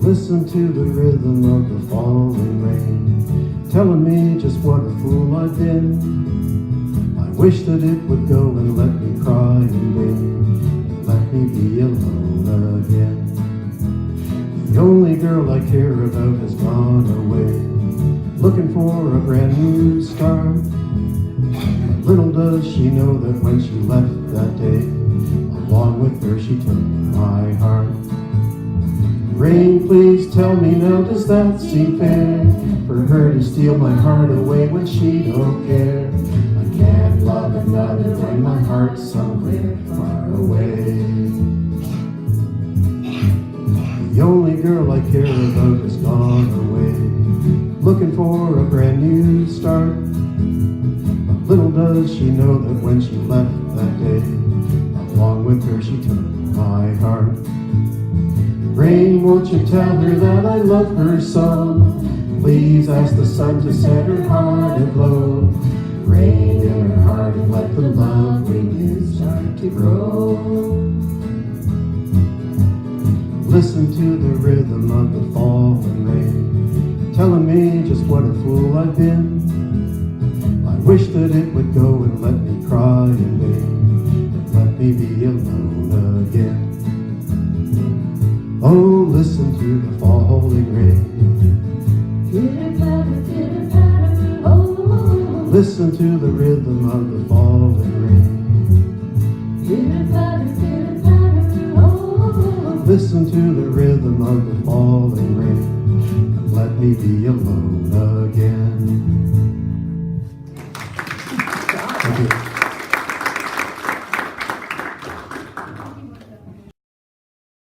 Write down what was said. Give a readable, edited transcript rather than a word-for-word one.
Listen to the rhythm of the falling rain, telling me just what a fool I've been. I wish that it would go and let me cry in vain, and let me be alone again. The only girl I care about has gone away, looking for a brand new start. But little does she know that when she left that day, along with her she took my heart. Rain, please tell me now, does that seem fair? For her to steal my heart away when she don't care. I can't love another when my heart's somewhere far away. The only girl I care about has gone away, looking for a brand new start. But little does she know that when she left that day, along with her she took my heart. Rain, won't you tell her that I love her so? Please ask the sun to set her heart aglow. Rain in her heart and let the love we knew start to grow. Listen to the rhythm of the falling rain, telling me just what a fool I've been. I wish that it would go and let me cry in vain, and let me be alone again. Oh, listen to the falling rain. Pitter patter, oh. Listen to the rhythm of the falling rain. Pitter patter, oh. Listen to the rhythm of the falling rain, and let me be alone again. Thank you.